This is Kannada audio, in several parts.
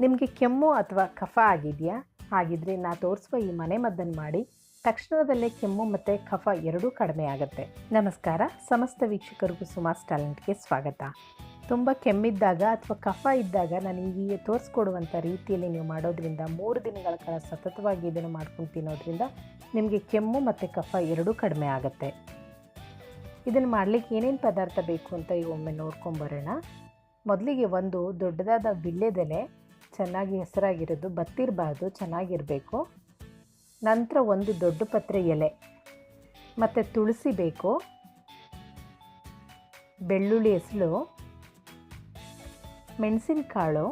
ನಿಮಗೆ ಕೆಮ್ಮು ಅಥವಾ ಕಫ ಆಗಿದೆಯಾ? ಹಾಗಿದ್ರೆ ನಾ ತೋರಿಸುವ ಈ ಮನೆಮದ್ದನ್ನು ಮಾಡಿ ತಕ್ಷಣದಲ್ಲೇ ಕೆಮ್ಮು ಮತ್ತು ಕಫ ಎರಡೂ ಕಡಿಮೆ ಆಗುತ್ತೆ. ನಮಸ್ಕಾರ, ಸಮಸ್ತ ವೀಕ್ಷಕರಿಗೂ ಸುಮಾಸ್ ಟ್ಯಾಲೆಂಟ್ಗೆ ಸ್ವಾಗತ. ತುಂಬ ಕೆಮ್ಮಿದ್ದಾಗ ಅಥವಾ ಕಫ ಇದ್ದಾಗ ನಾನು ಈಗ ತೋರಿಸ್ಕೊಡುವಂಥ ರೀತಿಯಲ್ಲಿ ನೀವು ಮಾಡೋದ್ರಿಂದ 3 ದಿನಗಳ ಕಾಲ ಸತತವಾಗಿ ಇದನ್ನು ಮಾಡ್ಕೊಂಡು ತಿನ್ನೋದ್ರಿಂದ ನಿಮಗೆ ಕೆಮ್ಮು ಮತ್ತು ಕಫ ಎರಡೂ ಕಡಿಮೆ ಆಗುತ್ತೆ. ಇದನ್ನು ಮಾಡಲಿಕ್ಕೆ ಏನೇನು ಪದಾರ್ಥ ಬೇಕು ಅಂತ ಈಗ ಒಮ್ಮೆ ನೋಡ್ಕೊಂಬರೋಣ. ಮೊದಲಿಗೆ ಒಂದು ದೊಡ್ಡದಾದ ವಿಳ್ಯದೆಲೆ, ಚೆನ್ನಾಗಿ ಹೆಸರಾಗಿರೋದು, ಬತ್ತಿರಬಾರ್ದು, ಚೆನ್ನಾಗಿರಬೇಕು. ನಂತರ ಒಂದು ದೊಡ್ಡ ಪತ್ರೆ ಎಲೆ ಮತ್ತು ತುಳಸಿ ಬೇಕು, ಬೆಳ್ಳುಳ್ಳಿ ಹೆಸಳು, ಮೆಣಸಿನಕಾಳು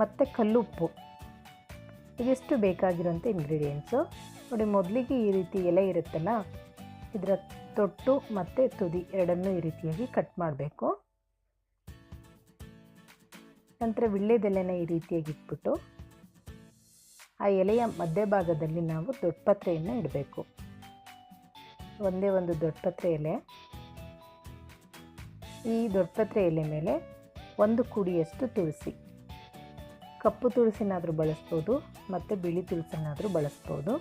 ಮತ್ತು ಕಲ್ಲುಪ್ಪು. ಇದಿಷ್ಟು ಬೇಕಾಗಿರೋಂಥ ಇಂಗ್ರೀಡಿಯೆಂಟ್ಸು. ನೋಡಿ, ಮೊದಲಿಗೆ ಈ ರೀತಿ ಎಲೆ ಇರುತ್ತಲ್ಲ, ಇದರ ತೊಟ್ಟು ಮತ್ತು ತುದಿ ಎರಡನ್ನೂ ಈ ರೀತಿಯಾಗಿ ಕಟ್ ಮಾಡಬೇಕು. ನಂತರ ವಿಳ್ಯದೆಲೆನ ಈ ರೀತಿಯಾಗಿ ಇಟ್ಬಿಟ್ಟು ಆ ಎಲೆಯ ಮಧ್ಯಭಾಗದಲ್ಲಿ ನಾವು ದೊಡ್ಡ ಪತ್ರೆಯನ್ನು ಇಡಬೇಕು. ಒಂದೇ ಒಂದು ದೊಡ್ಡ ಪತ್ರೆ ಎಲೆ. ಈ ದೊಡ್ಡ ಪತ್ರೆ ಎಲೆ ಮೇಲೆ 1 ಕುಡಿಯಷ್ಟು ತುಳಸಿ, ಕಪ್ಪು ತುಳಸಿನಾದರೂ ಬಳಸ್ಬೋದು ಮತ್ತು ಬಿಳಿ ತುಳಸಿನಾದರೂ ಬಳಸ್ಬೋದು.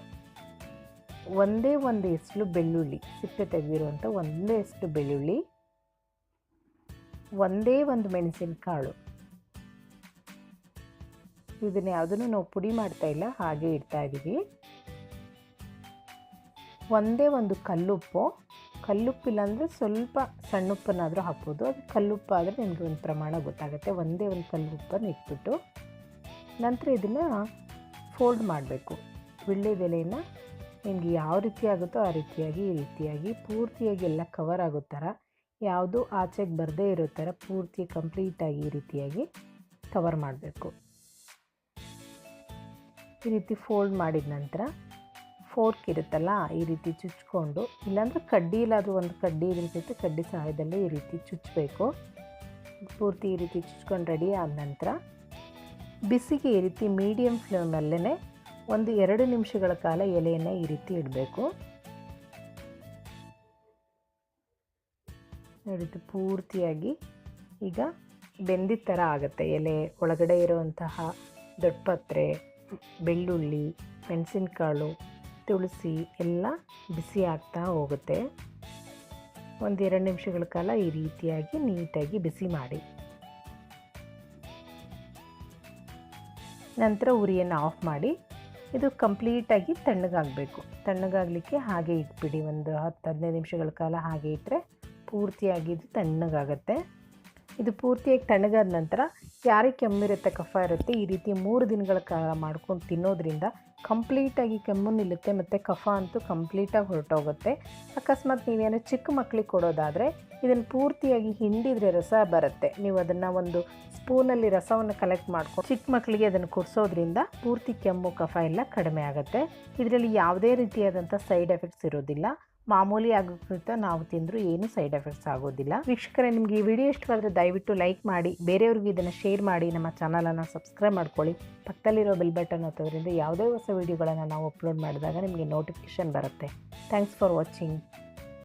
ಒಂದೇ ಒಂದು ಎಸಳು ಬೆಳ್ಳುಳ್ಳಿ, ಸಿಪ್ಪೆ ತೆಗೆದಿರುವಂಥ ಒಂದೇ ಎಸಳು ಬೆಳ್ಳುಳ್ಳಿ, ಒಂದೇ ಒಂದು ಮೆಣಸಿನಕಾಳು. ಇದನ್ನು ಯಾವುದನ್ನು ನಾವು ಪುಡಿ ಮಾಡ್ತಾ ಇಲ್ಲ, ಹಾಗೆ ಇಡ್ತಾ ಇದ್ದೀವಿ. ಒಂದೇ ಒಂದು ಕಲ್ಲುಪ್ಪು. ಕಲ್ಲುಪ್ಪಿಲ್ಲ ಅಂದರೆ ಸ್ವಲ್ಪ ಸಣ್ಣ ಉಪ್ಪನ್ನಾದರೂ ಹಾಕ್ಬೋದು. ಅದು ಕಲ್ಲುಪ್ಪು ಆದರೆ ನಿಮಗೆ ಒಂದು ಪ್ರಮಾಣ ಗೊತ್ತಾಗುತ್ತೆ. ಒಂದೇ ಒಂದು ಕಲ್ಲುಪ್ಪನ್ನು ಇಟ್ಬಿಟ್ಟು ನಂತರ ಇದನ್ನು ಫೋಲ್ಡ್ ಮಾಡಬೇಕು. ವಿಳ್ಯದೆಲೆಯನ್ನು ನಿಮಗೆ ಯಾವ ರೀತಿ ಆಗುತ್ತೋ ಆ ರೀತಿಯಾಗಿ ಈ ರೀತಿಯಾಗಿ ಪೂರ್ತಿಯಾಗಿ ಎಲ್ಲ ಕವರ್ ಆಗೋ ಥರ, ಯಾವುದೂ ಆಚೆಗೆ ಬರದೇ ಇರೋ ಥರ ಪೂರ್ತಿ ಕಂಪ್ಲೀಟಾಗಿ ಈ ರೀತಿಯಾಗಿ ಕವರ್ ಮಾಡಬೇಕು. ಈ ರೀತಿ ಫೋಲ್ಡ್ ಮಾಡಿದ ನಂತರ ಫೋರ್ಕ್ ಇರುತ್ತಲ್ಲ, ಈ ರೀತಿ ಚುಚ್ಕೊಂಡು, ಇಲ್ಲಾಂದರೆ ಕಡ್ಡಿ ಇಲ್ಲಾದರೂ ಒಂದು ಕಡ್ಡಿ ಇರುತ್ತೆ, ಕಡ್ಡಿ ಸಹಾಯದಲ್ಲೇ ಈ ರೀತಿ ಚುಚ್ಚಬೇಕು. ಪೂರ್ತಿ ಈ ರೀತಿ ಚುಚ್ಕೊಂಡು ರೆಡಿ ಆದ ನಂತರ ಬಿಸಿಗೆ ಈ ರೀತಿ ಮೀಡಿಯಮ್ ಫ್ಲೇಮಲ್ಲೇ 1-2 ನಿಮಿಷಗಳ ಕಾಲ ಎಲೆಯನ್ನು ಈ ರೀತಿ ಇಡಬೇಕು. ನೋಡಿ, ಪೂರ್ತಿಯಾಗಿ ಈಗ ಬೆಂದಿದ್ದ ಥರ ಆಗುತ್ತೆ. ಎಲೆ ಒಳಗಡೆ ಇರುವಂತಹ ದೊಡ್ಡಪತ್ರೆ, ಬೆಳ್ಳುಳ್ಳಿ, ಮೆಣಸಿನಕಾಳು, ತುಳಸಿ ಎಲ್ಲ ಬಿಸಿ ಆಗ್ತಾ ಹೋಗುತ್ತೆ. 1-2 ನಿಮಿಷಗಳ ಕಾಲ ಈ ರೀತಿಯಾಗಿ ನೀಟಾಗಿ ಬಿಸಿ ಮಾಡಿ ನಂತರ ಉರಿಯನ್ನು ಆಫ್ ಮಾಡಿ ಇದು ಕಂಪ್ಲೀಟಾಗಿ ತಣ್ಣಗಾಗಬೇಕು. ತಣ್ಣಗಾಗಲಿಕ್ಕೆ ಹಾಗೆ ಇಟ್ಬಿಡಿ. ಒಂದು 10-15 ನಿಮಿಷಗಳ ಕಾಲ ಹಾಗೆ ಇಟ್ಟರೆ ಪೂರ್ತಿಯಾಗಿ ಇದು ತಣ್ಣಗಾಗತ್ತೆ. ಇದು ಪೂರ್ತಿಯಾಗಿ ತಣ್ಣಗಾದ ನಂತರ ಯಾರಿಗೆ ಕೆಮ್ಮಿರುತ್ತೆ, ಕಫ ಇರುತ್ತೆ, ಈ ರೀತಿ 3 ದಿನಗಳ ಕಾಲ ಮಾಡ್ಕೊಂಡು ತಿನ್ನೋದ್ರಿಂದ ಕಂಪ್ಲೀಟಾಗಿ ಕೆಮ್ಮು ನಿಲ್ಲುತ್ತೆ ಮತ್ತು ಕಫ ಅಂತೂ ಕಂಪ್ಲೀಟಾಗಿ ಹೊರಟೋಗುತ್ತೆ. ಅಕಸ್ಮಾತ್ ನೀವೇನೋ ಚಿಕ್ಕ ಮಕ್ಕಳಿಗೆ ಕೊಡೋದಾದರೆ ಇದನ್ನು ಪೂರ್ತಿಯಾಗಿ ಹಿಂಡಿದರೆ ರಸ ಬರುತ್ತೆ. ನೀವು ಅದನ್ನು ಒಂದು ಸ್ಪೂನಲ್ಲಿ ರಸವನ್ನು ಕಲೆಕ್ಟ್ ಮಾಡ್ಕೊಂಡು ಚಿಕ್ಕ ಮಕ್ಕಳಿಗೆ ಅದನ್ನು ಕುಡಿಸೋದ್ರಿಂದ ಪೂರ್ತಿ ಕೆಮ್ಮು ಕಫ ಎಲ್ಲ ಕಡಿಮೆ ಆಗುತ್ತೆ. ಇದರಲ್ಲಿ ಯಾವುದೇ ರೀತಿಯಾದಂಥ ಸೈಡ್ ಎಫೆಕ್ಟ್ಸ್ ಇರೋದಿಲ್ಲ. ಮಾಮೂಲಿ ಆಗೋಕ್ಕಿಂತ ನಾವು ತಿಂದರೂ ಏನು ಸೈಡ್ ಎಫೆಕ್ಟ್ಸ್ ಆಗೋದಿಲ್ಲ. ವೀಕ್ಷಕರೇ, ನಿಮಗೆ ಈ ವಿಡಿಯೋ ಇಷ್ಟವಾದರೆ ದಯವಿಟ್ಟು ಲೈಕ್ ಮಾಡಿ, ಬೇರೆಯವ್ರಿಗೂ ಇದನ್ನು ಶೇರ್ ಮಾಡಿ, ನಮ್ಮ ಚಾನಲನ್ನು ಸಬ್ಸ್ಕ್ರೈಬ್ ಮಾಡ್ಕೊಳ್ಳಿ. ಪಕ್ಕದಲ್ಲಿರೋ ಬೆಲ್ ಬಟನ್ ಒತ್ತೋದ್ರಿಂದ ಯಾವುದೇ ಹೊಸ ವೀಡಿಯೋಗಳನ್ನು ನಾವು ಅಪ್ಲೋಡ್ ಮಾಡಿದಾಗ ನಿಮಗೆ ನೋಟಿಫಿಕೇಷನ್ ಬರುತ್ತೆ. Thanks for watching.